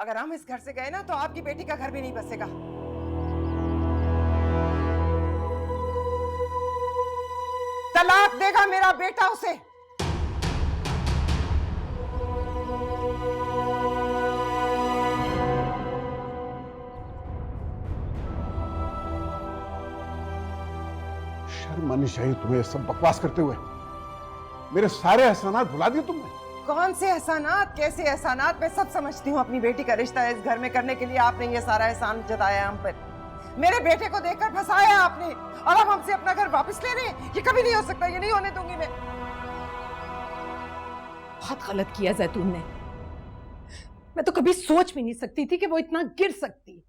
अगर हम इस घर से गए ना तो आपकी बेटी का घर भी नहीं बसेगा। तलाक देगा मेरा बेटा उसे। शर्म आनी चाहिए तुम्हें सब बकवास करते हुए। मेरे सारे एहसानात भुला दिए तुमने। कौन से एहसानात, कैसे एहसानात? मैं सब समझती हूँ। अपनी बेटी का रिश्ता इस घर में करने के लिए आपने ये सारा एहसान जताया हम पर। मेरे बेटे को देखकर फंसाया आपने और अब हमसे अपना घर वापस ले रहे हैं। ये कभी नहीं हो सकता, ये नहीं होने दूंगी मैं। बहुत गलत किया जैतून ने। मैं तो कभी सोच भी नहीं सकती थी कि वो इतना गिर सकती।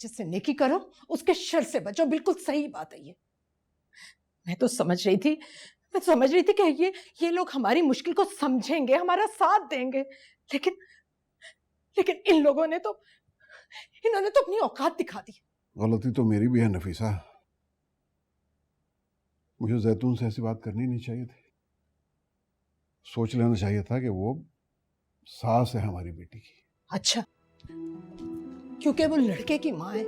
जिससे नेकी करो उसके शर से बचो, बिल्कुल सही बात है ये। मैं तो समझ रही थी कि ये लोग हमारी मुश्किल को समझेंगे, हमारा साथ देंगे, लेकिन इन्होंने तो अपनी औकात दिखा दी। गलती तो मेरी भी है नफीसा। मुझे जैतून से ऐसी बात करनी नहीं चाहिए थी। सोच लेना चाहिए था कि वो सास है हमारी बेटी की। अच्छा, क्योंकि वो लड़के की माँ है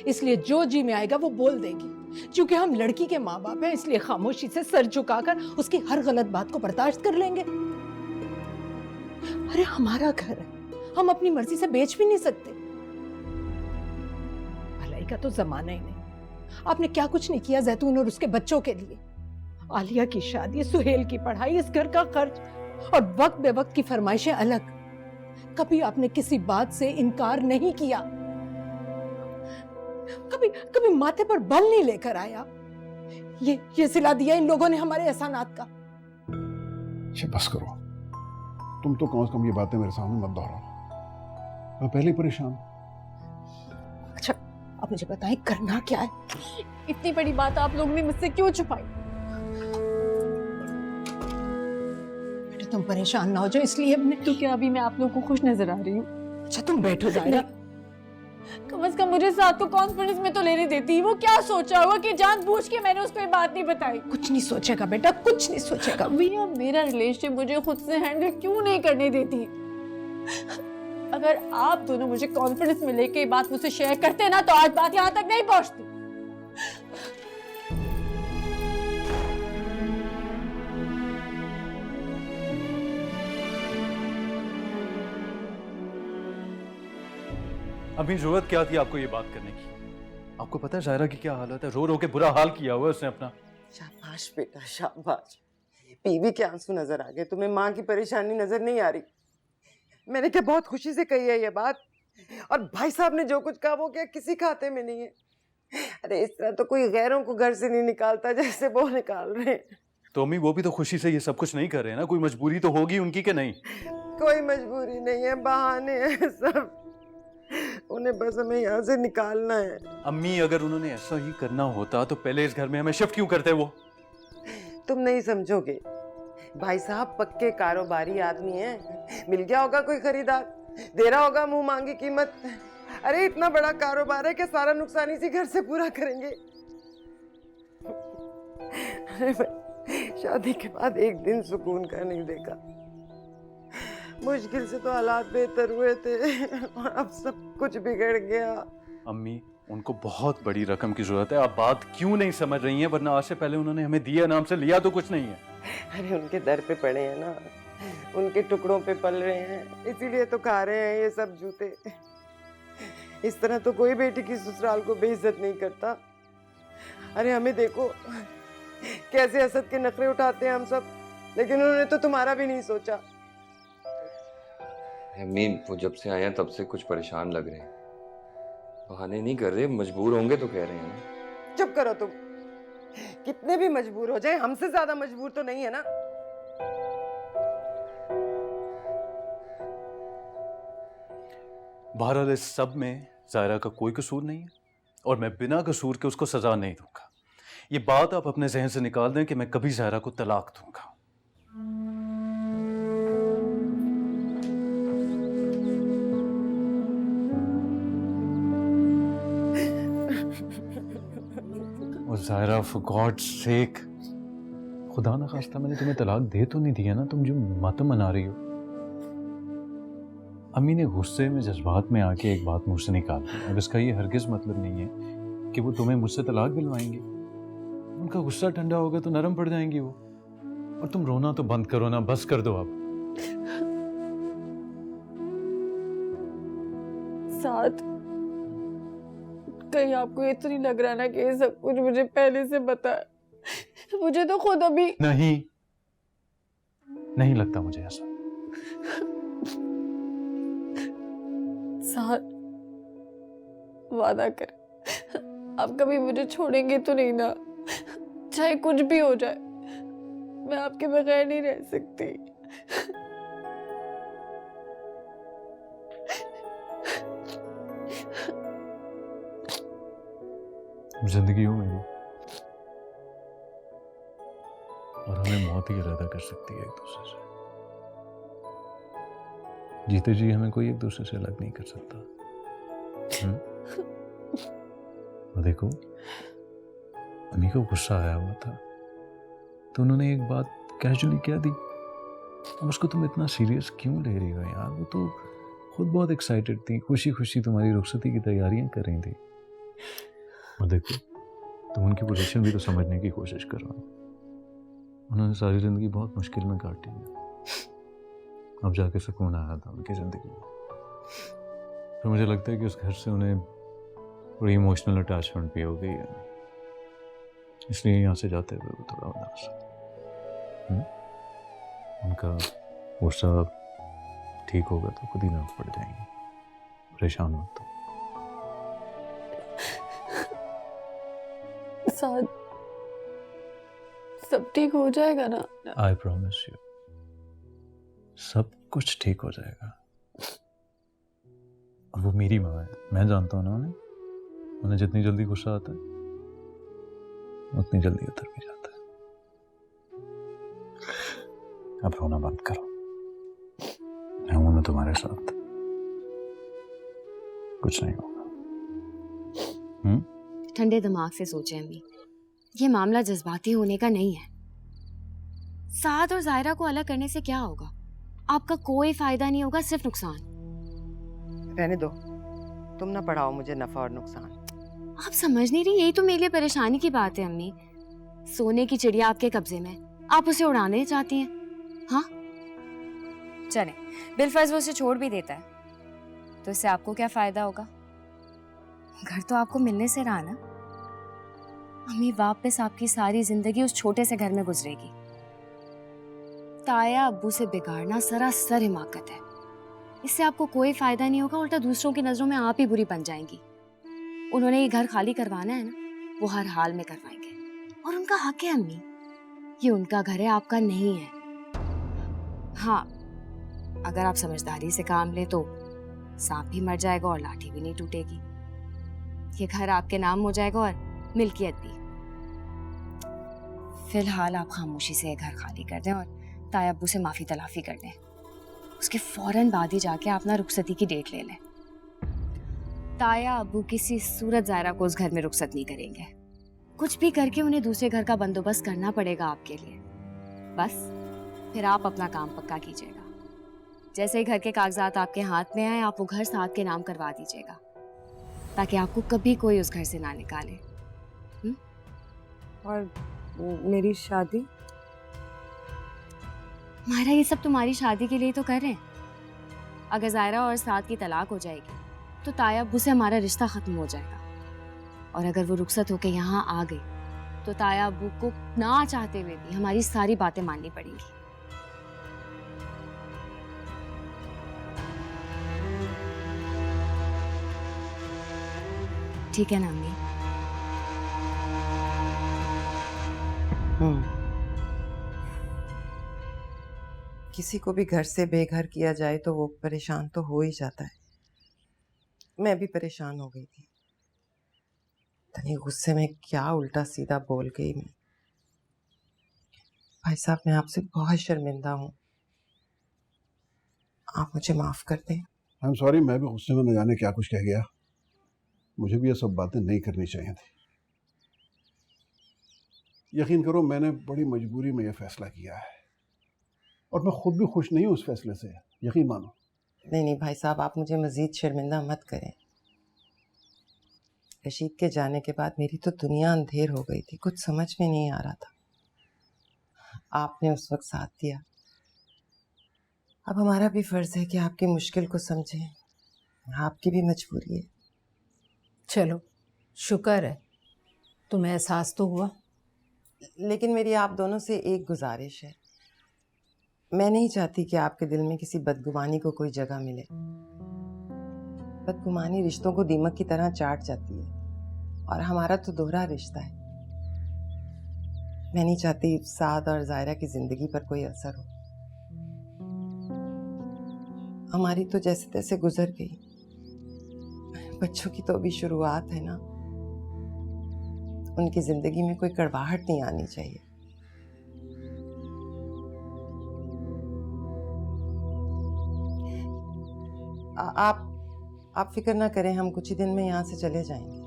इसलिए जो जी में आएगा वो बोल देगी। क्योंकि हम लड़की के माँ बाप हैं इसलिए खामोशी से सर झुकाकर उसकी हर गलत बात को बर्दाश्त कर लेंगे। अरे हमारा घर है, हम अपनी मर्जी से बेच भी नहीं सकते। भलाई का तो जमाना ही नहीं। आपने क्या कुछ नहीं किया जैतून और उसके बच्चों के लिए। आलिया की शादी, सुहेल की पढ़ाई, इस घर का खर्च और वक्त बेवक्त की फरमाइशें अलग। कभी आपने किसी बात से इनकार नहीं किया। कभी माथे पर बल नहीं लेकर आया। ये सिला दिया इन लोगों ने हमारे एहसानात का। अच्छा बस करो, तुम तो कम से कम ये बातें मेरे सामने मत दोहराओ। मैं पहले ही परेशान। अच्छा आप मुझे बताएं करना क्या है? इतनी बड़ी बात आप लोगों ने मुझसे क्यों छुपाई? बेटा तुम परेशान ना हो जाओ इसलिए हमने। तो क्या अभी मैं आप लोगों को खुश नजर आ रही हूँ? अच्छा तुम बैठो जायरा। कम से कम मुझे साथ तो कॉन्फिडेंस में तो लेने देती। वो क्या सोचा होगा कि जानबूझ के मैंने उसको ये बात नहीं बताई। कुछ नहीं सोचेगा बेटा, कुछ नहीं सोचेगा। भैया मेरा रिलेशनशिप मुझे खुद से हैंडल क्यों नहीं करने देती? अगर आप दोनों मुझे कॉन्फिडेंस में लेके ये बात मुझसे शेयर करते ना तो आज बात यहाँ तक नहीं पहुंचती। अभी जरूरत क्या थी आपको ये बात करने की? आपको पता है जायरा की क्या हालत है? रो रो के बुरा हाल किया हुआ है उसने अपना। शाबाश बेटा शाबाश। बीवी के आंसू नजर आ गए, तुम्हें माँ की परेशानी नजर नहीं आ रही? मैंने क्या बहुत खुशी से कही है ये बात, और भाई साहब ने जो कुछ कहा वो क्या किसी खाते में नहीं है। अरे इस तरह तो कोई गैरों को घर से नहीं निकालता जैसे वो निकाल रहे हैं। तो अम्मी वो भी तो खुशी से ये सब कुछ नहीं कर रहे हैं ना? कोई मजबूरी तो होगी उनकी कि नहीं? कोई मजबूरी नहीं है, बहाने हैं सब। उन्हें बस हमें यहाँ से निकालना है। अम्मी अगर उन्होंने ऐसा ही करना होता तो पहले इस घर में हमें शिफ्ट क्यों करते वो? तुम नहीं समझोगे, भाई साहब पक्के कारोबारी आदमी हैं। मिल गया होगा कोई खरीदार, दे रहा होगा मुंह मांगी कीमत। अरे इतना बड़ा कारोबार है कि सारा नुकसान इसी घर से पूरा करेंगे। अरे शादी के बाद एक दिन सुकून का नहीं देखा। मुश्किल से तो हालात बेहतर हुए थे और अब सब कुछ बिगड़ गया। अम्मी उनको बहुत बड़ी रकम की जरूरत है, आप बात क्यों नहीं समझ रही हैं? वरना आज से पहले उन्होंने हमें दिया नाम से लिया तो कुछ नहीं है। अरे उनके दर पे पड़े हैं ना, उनके टुकड़ों पे पल रहे हैं, इसीलिए तो खा रहे हैं ये सब जूते। इस तरह तो कोई बेटी की ससुराल को बेइज्जत नहीं करता। अरे हमें देखो कैसे असद के नखरे उठाते हैं हम सब, लेकिन उन्होंने तो तुम्हारा भी नहीं सोचा। अम्मी वो जब से आए हैं तब से कुछ परेशान लग रहे हैं। बहाने नहीं कर रहे, मजबूर होंगे तो कह रहे हैं ना। चुप करो तुम। कितने भी मजबूर हो जाए हमसे ज्यादा मजबूर तो नहीं है ना। बहरहाल इस सब में जायरा का कोई कसूर नहीं है और मैं बिना कसूर के उसको सजा नहीं दूंगा। ये बात आप अपने जहन से निकाल दें कि मैं कभी जायरा को तलाक दूंगा। और जायरा फॉर गॉड्स सेक, खुदा ना खास्ता मैंने तुम्हें तलाक दे तो नहीं दिया ना? तुम जो मातम मना रही हो। अम्मी ने गुस्से में जज्बात में आके एक बात मुझसे निकाल दी। अब इसका ये हरगिज मतलब नहीं है कि वो तुम्हें मुझसे तलाक दिलवाएंगे। उनका गुस्सा ठंडा होगा तो नरम पड़ जाएंगी वो। और तुम रोना तो बंद करो ना, बस कर दो अब। साथ कहीं आपको ये तो नहीं लग रहा ना कि ये सब कुछ मुझे पहले से पता है? मुझे तो खुद अभी नहीं लगता मुझे ऐसा। साथ वादा कर, आप कभी मुझे छोड़ेंगे तो नहीं ना? चाहे कुछ भी हो जाए, मैं आपके बगैर नहीं रह सकती। जिंदगी हो मेरी, और हमें मौत ही इरादा कर सकती है एक दूसरे से। जीते जी हमें कोई एक दूसरे से अलग नहीं कर सकता। और देखो, अम्मी को गुस्सा आया हुआ था तो उन्होंने एक बात कैजुअली कह दी। अब उसको तुम इतना सीरियस क्यों ले रही हो यार? वो तो खुद बहुत एक्साइटेड थी, खुशी खुशी तुम्हारी रुखसती की तैयारियां कर रही थी। और देखो, तुम उनकी पोजीशन भी तो समझने की कोशिश करो। उन्होंने सारी जिंदगी बहुत मुश्किल में काटी है, अब जाके सुकून आया था उनकी जिंदगी में। तो मुझे लगता है कि उस घर से उन्हें थोड़ी इमोशनल अटैचमेंट भी हो गई है, इसलिए यहाँ से जाते हुए वो थोड़ा उदास है। उनका गुस्सा ठीक होगा तो खुद ही नर्व पड़ जाएंगे। परेशान मत हो। साथ सब ठीक हो जाएगा ना? आई प्रॉमिस यू, सब कुछ ठीक हो जाएगा। और वो मेरी माँ है, मैं जानता हूँ ना उन्हें जितनी जल्दी गुस्सा आता है उतनी जल्दी उतर भी जाता है। अब रोना बंद करो, मैं हूं ना तुम्हारे साथ, कुछ नहीं होगा। ठंडे दिमाग से सोचें अम्मी, ये मामला जज्बाती होने का नहीं है। साद और जायरा को अलग करने से क्या होगा? आपका कोई फायदा नहीं होगा, सिर्फ नुकसान। रहने दो, तुम ना पढ़ाओ मुझे नफा और नुकसान। आप समझ नहीं रही, यही तो मेरे लिए परेशानी की बात है अम्मी। सोने की चिड़िया आपके कब्जे में, आप उसे उड़ाने चाहती हैं। हाँ चले, बिलफर्ज वो उसे छोड़ भी देता है तो इससे आपको क्या फायदा होगा? घर तो आपको मिलने से रहा ना। अम्मी, वापस आपकी सारी जिंदगी उस छोटे से घर में गुजरेगी। ताया अब्बू से बिगाड़ना सरासर हिमाकत है। इससे आपको कोई फायदा नहीं होगा, उल्टा दूसरों की नजरों में आप ही बुरी बन जाएंगी। उन्होंने ये घर खाली करवाना है ना, वो हर हाल में करवाएंगे। और उनका हक है अम्मी, ये उनका घर है, आपका नहीं है। हाँ, अगर आप समझदारी से काम ले तो सांप भी मर जाएगा और लाठी भी नहीं टूटेगी। ये घर आपके नाम हो जाएगा और मिल्कियत भी। फिलहाल आप खामोशी से ये घर खाली कर दें और ताया अब्बू से माफी तलाफी कर दें। उसके फौरन बाद ही जाके आप ना रुखसती की डेट ले लें। ताया अब्बू किसी सूरत जायरा को उस घर में रुखसत नहीं करेंगे। कुछ भी करके उन्हें दूसरे घर का बंदोबस्त करना पड़ेगा आपके लिए। बस फिर आप अपना काम पक्का कीजिएगा। जैसे ही घर के कागजात आपके हाथ में आए, आप वो घर साथ के नाम करवा दीजिएगा, ताकि आपको कभी कोई उस घर से ना निकाले। और मेरी शादी? मायरा, ये सब तुम्हारी शादी के लिए तो कर रहे हैं। अगर जायरा और साथ की तलाक हो जाएगी तो ताया अब्बू से हमारा रिश्ता खत्म हो जाएगा। और अगर वो रुखसत होके यहाँ आ गई तो ताया अब्बू को ना चाहते हुए भी हमारी सारी बातें माननी पड़ेंगी। ठीक है ना अम्मी? किसी को भी घर से बेघर किया जाए तो वो परेशान तो हो ही जाता है। मैं भी परेशान हो गई थी। इतने गुस्से में क्या उल्टा सीधा बोल गई मैं। भाई साहब, मैं आपसे बहुत शर्मिंदा हूँ, आप मुझे माफ कर दें। आई एम सॉरी, मैं भी गुस्से में न जाने क्या कुछ कह गया। मुझे भी ये सब बातें नहीं करनी चाहिए थी। यकीन करो, मैंने बड़ी मजबूरी में यह फैसला किया है और मैं खुद भी खुश नहीं हूँ उस फैसले से, यकीन मानो। नहीं नहीं भाई साहब, आप मुझे मज़ीद शर्मिंदा मत करें। रशीद के जाने के बाद मेरी तो दुनिया अंधेर हो गई थी, कुछ समझ में नहीं आ रहा था। आपने उस वक्त साथ दिया। अब हमारा भी फ़र्ज़ है कि आपकी मुश्किल को समझें, आपकी भी मजबूरी है। चलो शुक्र है तुम्हें एहसास तो हुआ। लेकिन मेरी आप दोनों से एक गुजारिश है, मैं नहीं चाहती कि आपके दिल में किसी बदगुमानी को कोई जगह मिले। बदगुमानी रिश्तों को दीमक की तरह चाट जाती है, और हमारा तो दोहरा रिश्ता है। मैं नहीं चाहती साद और जायरा की जिंदगी पर कोई असर हो। हमारी तो जैसे तैसे गुजर गई, बच्चों की तो अभी शुरुआत है ना, उनकी जिंदगी में कोई कड़वाहट नहीं आनी चाहिए। आप फिक्र ना करें, हम कुछ ही दिन में यहाँ से चले जाएंगे।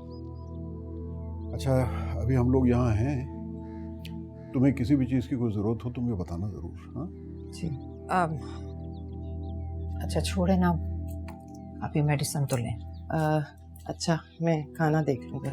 अच्छा, अभी हम लोग यहाँ हैं, तुम्हें किसी भी चीज़ की कोई ज़रूरत हो तो मुझे बताना ज़रूर। हाँ जी। अच्छा छोड़े ना, अभी मेडिसिन तो लें। अच्छा, मैं खाना देख लूँगा।